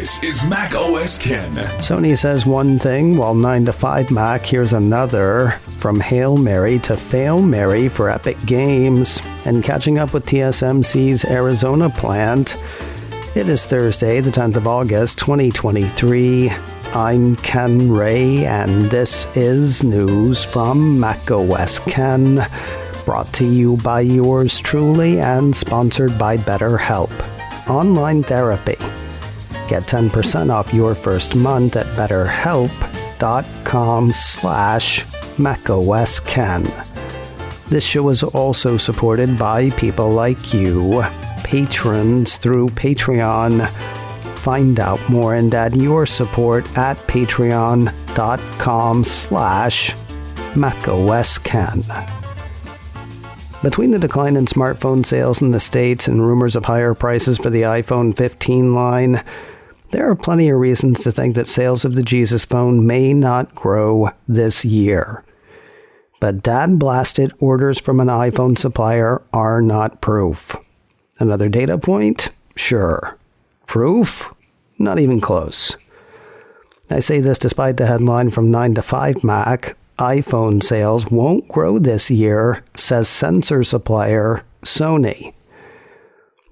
This is Mac OS Ken. Sony says one thing, while 9 to 5 Mac hears another. From Hail Mary to Fail Mary for Epic Games. And catching up with TSMC's Arizona plant. It is Thursday, the 10th of August, 2023. I'm Ken Ray, and this is news from Mac OS Ken. Brought to you by yours truly and sponsored by BetterHelp. Online therapy. Get 10% off your first month at betterhelp.com/macosken. This show is also supported by people like you, patrons through Patreon. Find out more and add your support at patreon.com/macosken. Between the decline in smartphone sales in the States and rumors of higher prices for the iPhone 15 line, there are plenty of reasons to think that sales of the Jesus phone may not grow this year. But dad-blasted orders from an iPhone supplier are not proof. Another data point? Sure. Proof? Not even close. I say this despite the headline from 9 to 5 Mac. iPhone sales won't grow this year, says sensor supplier Sony.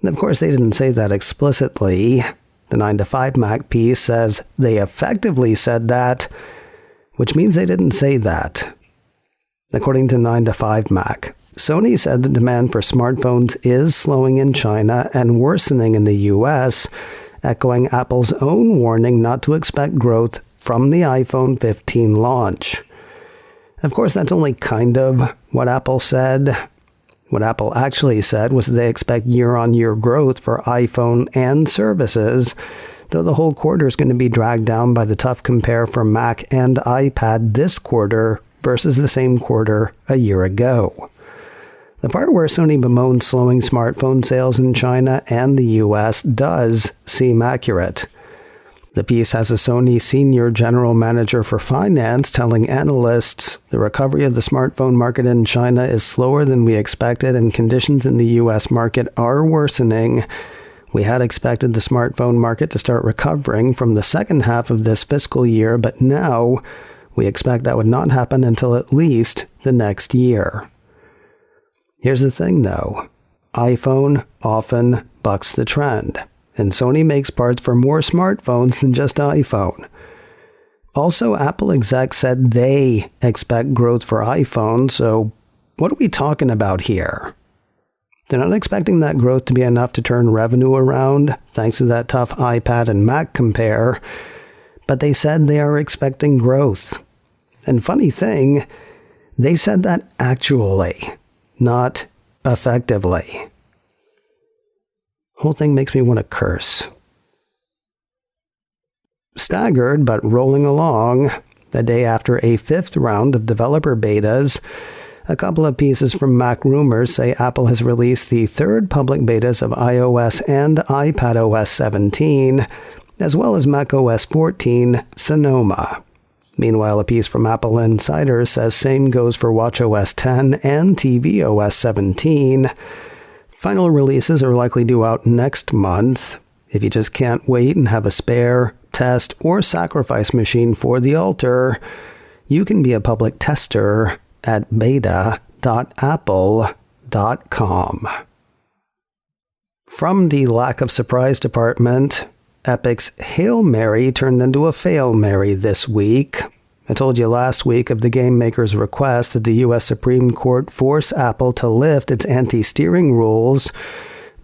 And of course, they didn't say that explicitly. The 9 to 5 Mac piece says they effectively said that, which means they didn't say that. According to 9 to 5 Mac, Sony said the demand for smartphones is slowing in China and worsening in the US, echoing Apple's own warning not to expect growth from the iPhone 15 launch. Of course, that's only kind of what Apple said. What Apple actually said was that they expect year-on-year growth for iPhone and services, though the whole quarter is going to be dragged down by the tough compare for Mac and iPad this quarter versus the same quarter a year ago. The part where Sony bemoans slowing smartphone sales in China and the US does seem accurate. The piece has a Sony senior general manager for finance telling analysts the recovery of the smartphone market in China is slower than we expected and conditions in the US market are worsening. We had expected the smartphone market to start recovering from the second half of this fiscal year, but now we expect that would not happen until at least the next year. Here's the thing though, iPhone often bucks the trend. And Sony makes parts for more smartphones than just iPhone. Also, Apple execs said they expect growth for iPhone, so what are we talking about here? They're not expecting that growth to be enough to turn revenue around, thanks to that tough iPad and Mac compare, but they said they are expecting growth. And funny thing, they said that actually, not effectively. Whole thing makes me want to curse. Staggered but rolling along, the day after a 5th round of developer betas, a couple of pieces from Mac Rumors say Apple has released the 3rd public betas of iOS and iPadOS 17, as well as macOS 14 Sonoma. Meanwhile, a piece from Apple Insider says same goes for watchOS 10 and tvOS 17. Final releases are likely due out next month. If you just can't wait and have a spare, test, or sacrifice machine for the altar, you can be a public tester at beta.apple.com. From the lack of surprise department, Epic's Hail Mary turned into a Fail Mary this week. I told you last week of the game maker's request that the U.S. Supreme Court force Apple to lift its anti-steering rules.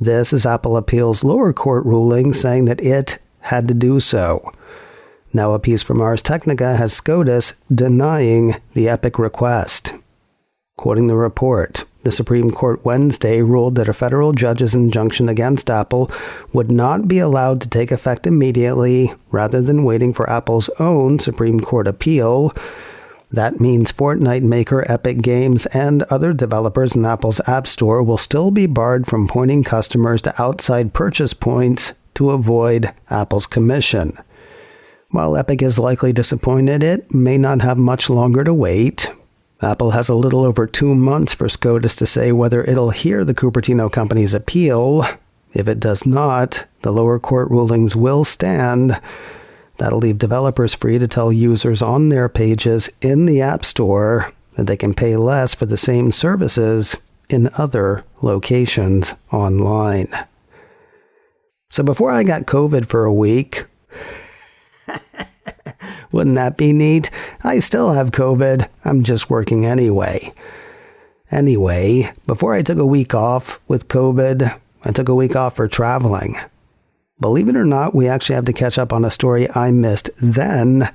This is Apple Appeal's lower court ruling saying that it had to do so. Now a piece from Ars Technica has SCOTUS denying the Epic request. Quoting the report, the Supreme Court Wednesday ruled that a federal judge's injunction against Apple would not be allowed to take effect immediately, rather than waiting for Apple's own Supreme Court appeal. That means Fortnite maker Epic Games and other developers in Apple's App Store will still be barred from pointing customers to outside purchase points to avoid Apple's commission. While Epic is likely disappointed, it may not have much longer to wait. Apple has a little over 2 months for SCOTUS to say whether it'll hear the Cupertino company's appeal. If it does not, The lower court rulings will stand. That'll leave developers free to tell users on their pages in the App Store that they can pay less for the same services in other locations online. So before I got COVID for a week, wouldn't that be neat? I still have COVID. I'm just working anyway. Anyway, before I took a week off with COVID, I took a week off for traveling. Believe it or not, we actually have to catch up on a story I missed then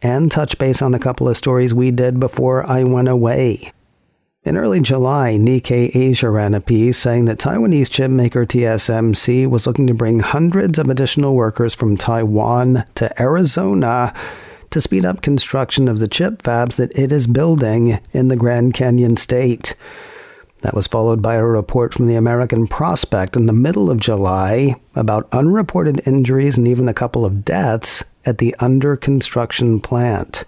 and touch base on a couple of stories we did before I went away. In early July, Nikkei Asia ran a piece saying that Taiwanese chip maker TSMC was looking to bring hundreds of additional workers from Taiwan to Arizona to speed up construction of the chip fabs that it is building in the Grand Canyon state. That was followed by a report from the American Prospect in the middle of July about unreported injuries and even a couple of deaths at the under-construction plant.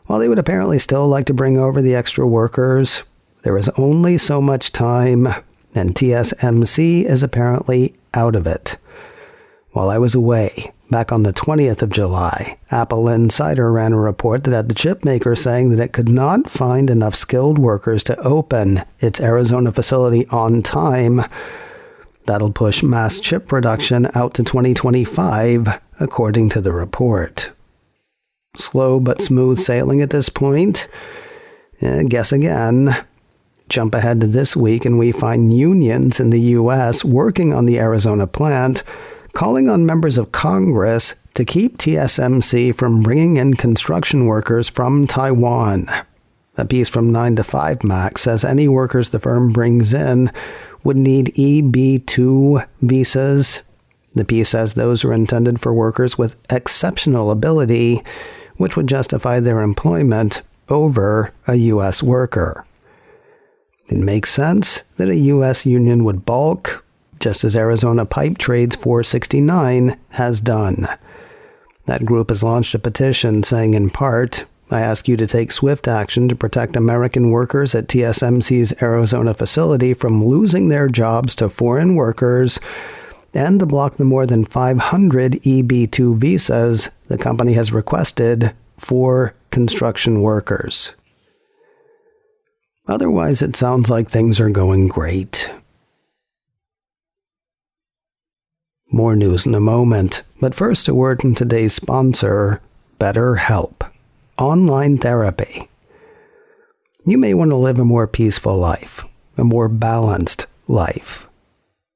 While they would apparently still like to bring over the extra workers, there is only so much time, and TSMC is apparently out of it. While I was away, back on the 20th of July, Apple Insider ran a report that had the chip maker saying that it could not find enough skilled workers to open its Arizona facility on time. That'll push mass chip production out to 2025, according to the report. Slow but smooth sailing at this point. Guess again. Jump ahead to this week and we find unions in the U.S. working on the Arizona plant, calling on members of Congress to keep TSMC from bringing in construction workers from Taiwan. A piece from 9 to 5 Max says any workers the firm brings in would need EB-2 visas. The piece says those are intended for workers with exceptional ability, which would justify their employment over a U.S. worker. It makes sense that a U.S. union would balk, just as Arizona Pipe Trades 469 has done. That group has launched a petition saying, in part, I ask you to take swift action to protect American workers at TSMC's Arizona facility from losing their jobs to foreign workers and to block the more than 500 EB-2 visas the company has requested for construction workers. Otherwise, it sounds like things are going great. More news in a moment, but first a word from today's sponsor, BetterHelp. Online therapy. You may want to live a more peaceful life, a more balanced life.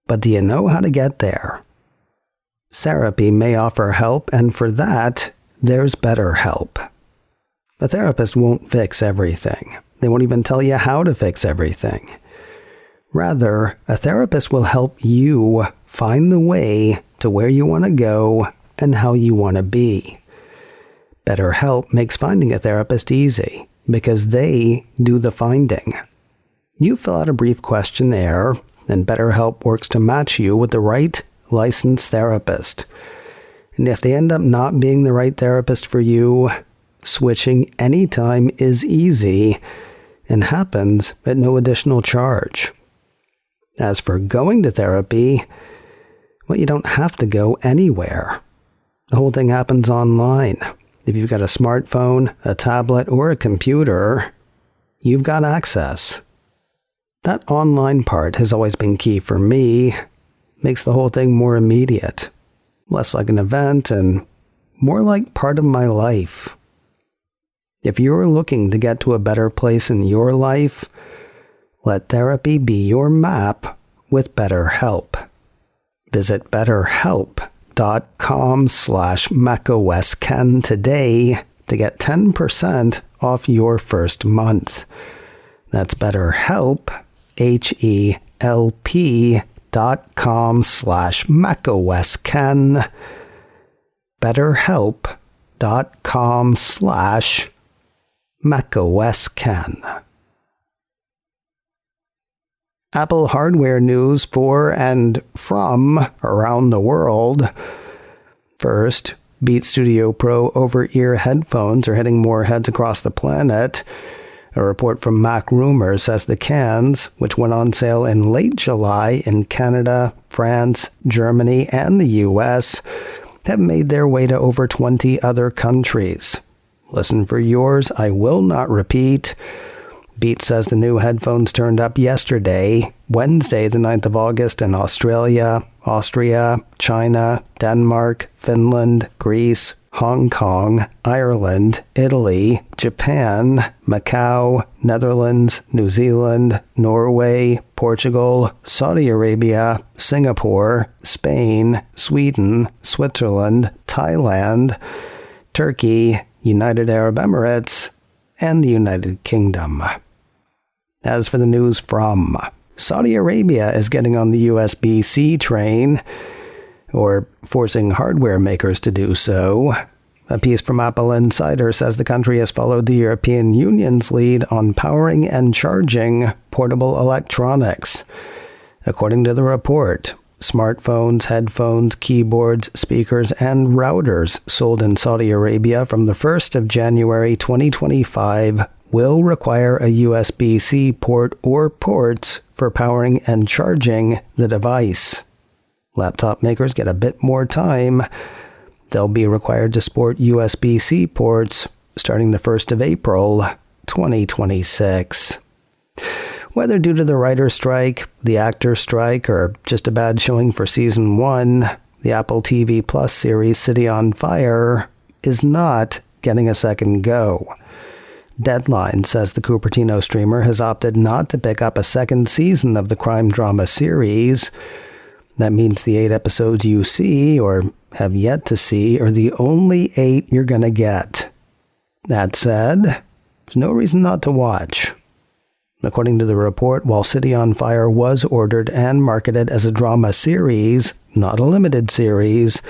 But do you know how to get there? Therapy may offer help, and for that, there's BetterHelp. A therapist won't fix everything. They won't even tell you how to fix everything. Rather, a therapist will help you find the way to where you want to go and how you want to be. BetterHelp makes finding a therapist easy because they do the finding. You fill out a brief questionnaire, and BetterHelp works to match you with the right licensed therapist. And if they end up not being the right therapist for you, switching anytime is easy and happens at no additional charge. As for going to therapy, well, you don't have to go anywhere. The whole thing happens online. If you've got a smartphone, a tablet, or a computer, you've got access. That online part has always been key for me. Makes the whole thing more immediate, less like an event, and more like part of my life. If you're looking to get to a better place in your life, let therapy be your map with BetterHelp. Visit BetterHelp.com/macOSKen today to get 10% off your first month. That's BetterHelp, HELP.com/macOSKen. BetterHelp.com/macOSKen. Apple hardware news for and from around the world. First, Beats Studio Pro over-ear headphones are hitting more heads across the planet. A report from Mac Rumors says the cans, which went on sale in late July in Canada, France, Germany, and the US, have made their way to over 20 other countries. Listen for yours, I will not repeat. Beat says the new headphones turned up yesterday, Wednesday the 9th of August, in Australia, Austria, China, Denmark, Finland, Greece, Hong Kong, Ireland, Italy, Japan, Macau, Netherlands, New Zealand, Norway, Portugal, Saudi Arabia, Singapore, Spain, Sweden, Switzerland, Thailand, Turkey, United Arab Emirates, and the United Kingdom. As for the news from Saudi Arabia is getting on the USB-C train, or forcing hardware makers to do so. A piece from Apple Insider says the country has followed the European Union's lead on powering and charging portable electronics. According to the report, smartphones, headphones, keyboards, speakers, and routers sold in Saudi Arabia from the 1st of January 2025 will require a USB-C port or ports for powering and charging the device. Laptop makers get a bit more time. They'll be required to sport USB-C ports starting the 1st of April, 2026. Whether due to the writer's strike, the actor's strike, or just a bad showing for Season 1, the Apple TV Plus series City on Fire is not getting a second go. Deadline says the Cupertino streamer has opted not to pick up a second season of the crime drama series. That means the 8 episodes you see, or have yet to see, are the only 8 you're going to get. That said, there's no reason not to watch. According to the report, while City on Fire was ordered and marketed as a drama series, not a limited series,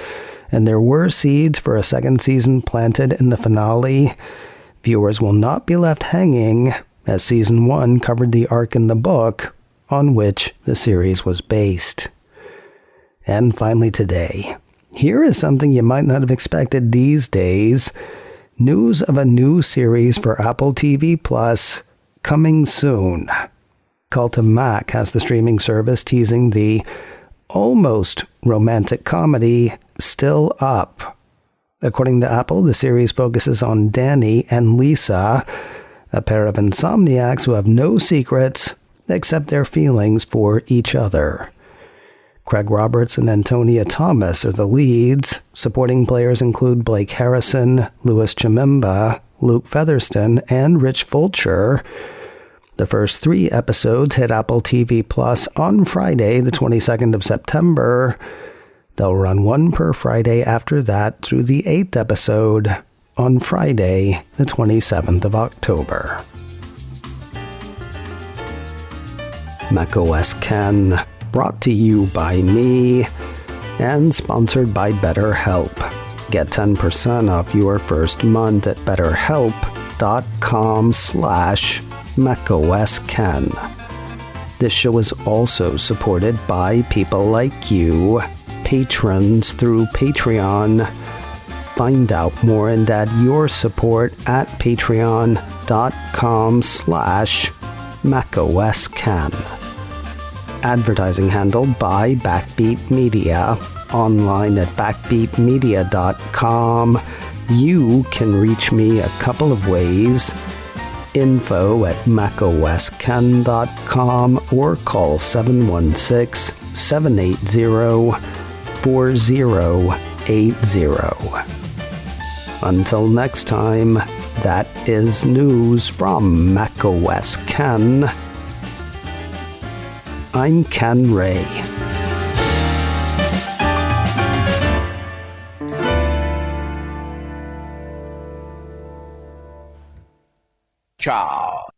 and there were seeds for a second season planted in the finale, viewers will not be left hanging, as Season 1 covered the arc in the book on which the series was based. And finally today, here is something you might not have expected these days. News of a new series for Apple TV Plus coming soon. Cult of Mac has the streaming service teasing the almost romantic comedy Still Up. According to Apple, the series focuses on Danny and Lisa, a pair of insomniacs who have no secrets except their feelings for each other. Craig Roberts and Antonia Thomas are the leads. Supporting players include Blake Harrison, Louis Chimemba, Luke Featherston, and Rich Fulcher. The first 3 episodes hit Apple TV Plus on Friday, the 22nd of September. They'll run 1 per Friday after that through the 8th episode on Friday, the 27th of October. macOS Ken, brought to you by me and sponsored by BetterHelp. Get 10% off your first month at betterhelp.com/macOSKen. This show is also supported by people like you, patrons through Patreon. Find out more and add your support at patreon.com/macOSKen. Advertising handled by Backbeat Media. Online at backbeatmedia.com. You can reach me a couple of ways. Info at macosken.com or call 716-780-4080. Until next time, that is news from macOS Ken. I'm Ken Ray. Ciao.